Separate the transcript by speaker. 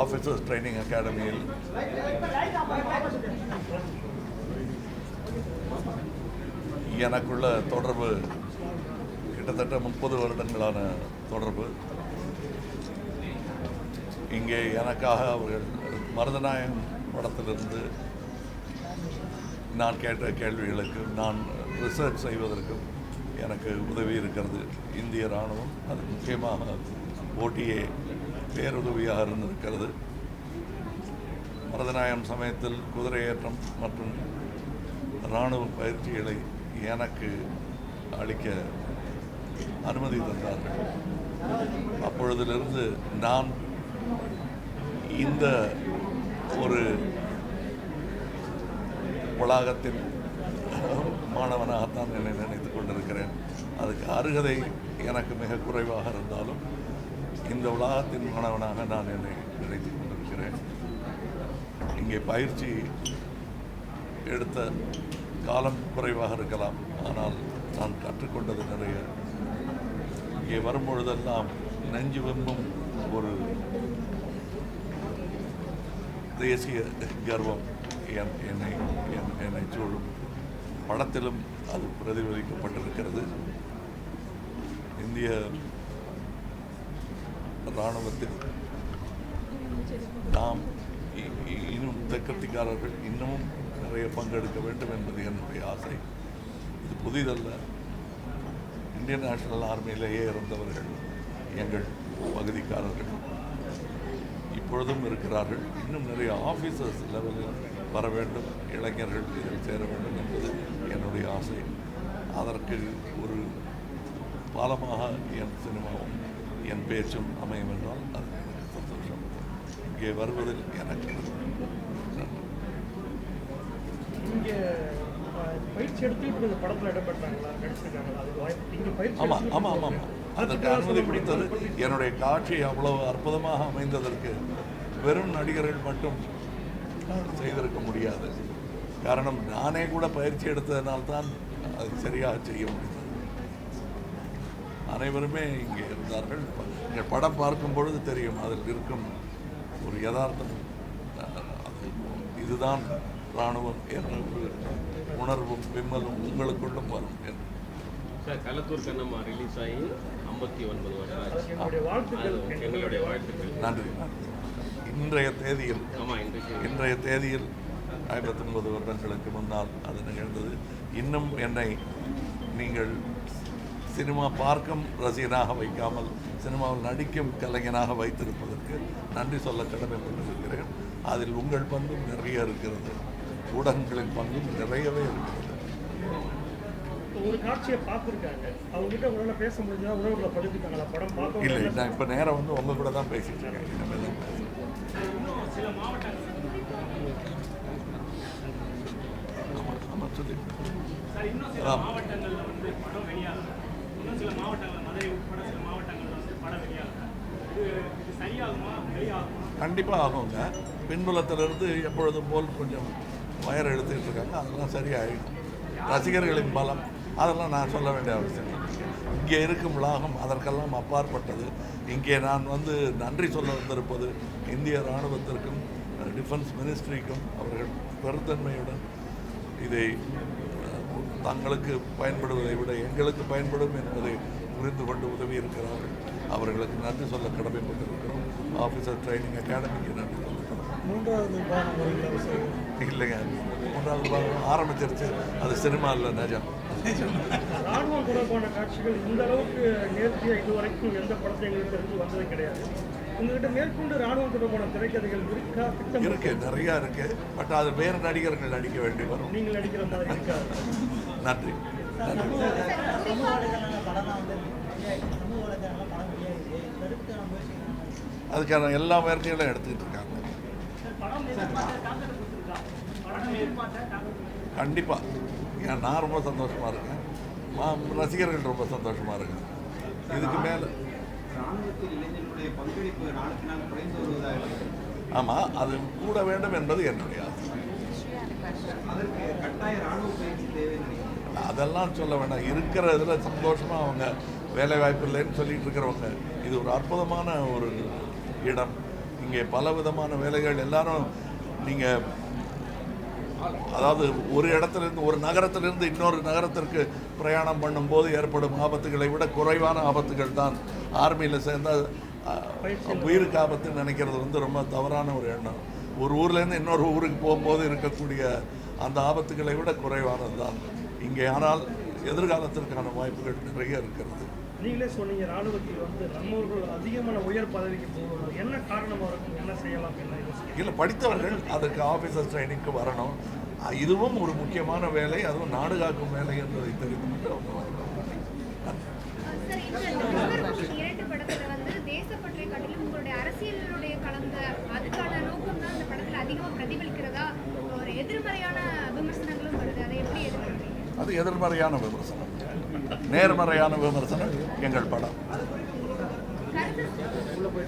Speaker 1: Officers training அகாடமியில் எனக்குள்ள தொடர்பு கிட்டத்தட்ட 30 வருடங்களான தொடர்பு. இங்கே எனக்காக அவர்கள் மருதநாயகம் படத்திலிருந்து நான் கேட்ட கேள்விகளுக்கும் நான் ரிசர்ச் செய்வதற்கும் எனக்கு உதவி இருக்கிறது இந்திய இராணுவம். அது முக்கியமாக ஓட்டியே பேருதவியாக இருந்திருக்கிறது. மருதநாயகம் சமயத்தில் குதிரையேற்றம் மற்றும் இராணுவ பயிற்சிகளை எனக்கு அளிக்க அனுமதி தந்தார்கள். அப்பொழுதிலிருந்து நான் இந்த ஒரு வளாகத்தின் மாணவனாகத்தான் என்னை நினைத்துக் கொண்டிருக்கிறேன். அதுக்கு அருகதை எனக்கு மிக குறைவாக இருந்தாலும் இந்த வளாகத்தின் மாணவனாக நான் என்னை நினைத்துக் கொண்டிருக்கிறேன். இங்கே பயிற்சி எடுத்த காலம் குறைவாக இருக்கலாம், ஆனால் நான் கற்றுக்கொண்டது நிறைய. இங்கே வரும்பொழுதெல்லாம் நெஞ்சு வெம்பும் ஒரு தேசிய கர்வம் என்னை சூழும். படத்திலும் அது பிரதிபலிக்கப்பட்டிருக்கிறது. இந்திய இராணுவத்தில் நாம் இன்னும் தெற்கத்திக்காரர்கள் இன்னமும் நிறைய பங்கெடுக்க வேண்டும் என்பது என்னுடைய ஆசை. இது புதிதல்ல. இந்தியன் நேஷனல் ஆர்மியிலேயே இருந்தவர்கள் எங்கள் பகுதிக்காரர்கள் இப்பொழுதும் இருக்கிறார்கள். இன்னும் நிறைய ஆஃபீஸர்ஸ் லெவலில் வர வேண்டும், இளைஞர்கள் இதில் சேர வேண்டும் என்பது என்னுடைய ஆசை. அதற்கு ஒரு பாலமாக என் சினிமாவும் என் பேச்சும் அமையும் என்றால் அது எனக்கு சந்தோஷம். இங்கே வருவதில் எனக்கு ஆமாம் ஆமாம் ஆமாம் அதற்கு அனுமதி பிடித்தது. என்னுடைய காட்சி அவ்வளவு அற்புதமாக அமைந்ததற்கு வெறும் நடிகர்கள் மட்டும் செய்திருக்க முடியாது. காரணம், நானே கூட பயிற்சி எடுத்ததனால்தான் அது சரியாக செய்ய முடிந்தது. அனைவருமே இங்கே இருந்தார்கள். இங்கே படம் பார்க்கும் பொழுது தெரியும் அதில் இருக்கும் ஒரு யதார்த்தம். இதுதான் இராணுவம் என்ற ஒரு உணர்வும் விம்மலும் உங்களுக்குள்ளும் வரும் என்று.
Speaker 2: களத்தூர் கண்ணம்மா ரிலீஸ் ஆகி 59 வருஷம்.
Speaker 1: நன்றி. இன்றைய தேதியில் 59 வருடங்களுக்கு முன்னால் அது நிகழ்ந்தது. இன்னும் என்னை நீங்கள் சினிமா பார்க்கும் ரசிகனாக வைக்காமல் சினிமாவில் நடிக்கும் கலைஞனாக வைத்திருப்பதற்கு நன்றி சொல்ல கடமைப்பட்டிருக்கிறேன். அதில் உங்கள் பங்கும் நிறைய இருக்கிறது, ஊடகங்களின் பங்கும் நிறையவே இருக்கிறது.
Speaker 3: ஒரு காட்சியை பார்த்துருக்காங்க, அவங்ககிட்ட உங்களால் பேச முடிஞ்சா உறவுகளை படுத்திட்டாங்களா? படம் பார்க்க
Speaker 1: இல்லை, நான் இப்போ நேரம் வந்து உங்கள் கூட தான் பேசிட்டு இருக்கேன். இனிமேல் தான் பேசுகிறேன். ஆமாம் சொல்லி கண்டிப்பாக ஆகுங்க. பின்புலத்திலிருந்து எப்பொழுதும் போல் கொஞ்சம் வயர் எடுத்துக்கிட்டு இருக்காங்க, அதெல்லாம் சரியாயிடும். ரசிகர்களின் பலம் அதெல்லாம் நான் சொல்ல வேண்டிய அவசியம் இல்லை. இங்கே இருக்கும் உலகம் அதற்கெல்லாம் அப்பாற்பட்டது. இங்கே நான் வந்து நன்றி சொல்ல வந்திருப்பது இந்திய இராணுவத்திற்கும் டிஃபென்ஸ் மினிஸ்ட்ரிக்கும். அவர்கள் பெருந்தன்மையுடன் இதை தங்களுக்கு பயன்படுவதை விட எங்களுக்கு பயன்படும் என்பதை புரிந்து கொண்டு உதவி இருக்கிறார்கள். அவர்களுக்கு நன்றி சொல்ல கடமைப்பட்டிருக்கிறோம். ஆஃபீஸர் ட்ரைனிங் அகாடமிக்கு நன்றி சொல்லிக்கிறோம்.
Speaker 3: 3வது பாகம்
Speaker 1: இல்லைங்க, 3வது பாகம் ஆரம்பிச்சிருச்சு. அது சினிமா இல்லை, நிஜம்.
Speaker 3: ராணுவம் தொடர்பான காட்சிகள் இந்த அளவுக்கு நேர்த்தியாக இதுவரைக்கும் எந்த படத்தை எங்களுக்கு தெரிஞ்சு வந்தது கிடையாது. உங்கள்கிட்ட மேற்கொண்டு ராணுவம் தொடர்பான திரைக்கதைகள் இருக்கா?
Speaker 1: இருக்கு, நிறையா இருக்கு. பட் அது வேறு நடிகர்கள் நடிக்க வேண்டி வரும்.
Speaker 3: நீங்கள் நடிக்கிற மாதிரி இருக்காது.
Speaker 1: நன்றி. அதுக்கான எல்லா முயற்சிகளும் எடுத்துக்கிட்டு இருக்காங்க. கண்டிப்பாக நான் ரொம்ப சந்தோஷமாக இருக்கேன். ரசிகர்கள் ரொம்ப சந்தோஷமாக இருக்கேன். இதுக்கு மேலே ஆமாம், அது கூட வேண்டும் என்பது என்னுடைய ஆசை. அதெல்லாம் சொல்ல வேண்டாம். இருக்கிற இதில் சந்தோஷமாக அவங்க வேலை வாய்ப்பு இல்லைன்னு சொல்லிட்டு இருக்கிறவங்க, இது ஒரு அற்புதமான ஒரு இடம். இங்கே பல விதமான வேலைகள் எல்லாரும் நீங்கள் அதாவது ஒரு இடத்துலேருந்து ஒரு நகரத்திலிருந்து இன்னொரு நகரத்திற்கு பிரயாணம் பண்ணும்போது ஏற்படும் ஆபத்துகளை விட குறைவான ஆபத்துகள் தான் ஆர்மியில் சேர்ந்தால் உயிருக்கு ஆபத்துன்னு நினைக்கிறது வந்து ரொம்ப தவறான ஒரு எண்ணம். ஒரு ஊர்லேருந்து இன்னொரு ஊருக்கு போகும்போது இருக்கக்கூடிய அந்த ஆபத்துகளை விட குறைவானது தான் இங்கே. ஆனால் எதிர்காலத்திற்கான வாய்ப்புகள் நிறைய இருக்கிறது.
Speaker 3: நீங்களே சொன்னீங்க ராணுவத்தில் வந்து நம்மவர்கள் அதிகமான உயர் பதவிக்கு போகணும், என்ன காரணமாக இருக்கும், என்ன செய்யலாம், என்ன யோசிக்க?
Speaker 1: இல்லை, படித்தவர்கள் அதுக்கு ஆஃபீஸர் ட்ரைனிங்க்கு வரணும். இதுவும் ஒரு முக்கியமான வேலை, அதுவும் நாடு காக்கும் வேலை என்பதை தெரிந்து கொண்டு அவங்க வரணும்.
Speaker 4: சார், இந்த நண்பர்கள் 2 படத்துல வந்து தேசப்பற்றை காட்டிலும் உங்களுடைய அரசியலுடைய கலந்த அதுக்கான நோக்கம் தான் இந்த படத்துல அதிகமாக பிரதிபலிக்கிறதா ஒரு எதிர்மறையான விமர்சனங்களும் வருது. அதை எப்படி எதிர்பார்க்குறீங்க?
Speaker 1: அது எதிர்மறையான விமர்சனம். நேர்மறையான விமர்சனம் எங்கள் படம்.
Speaker 4: கருத்து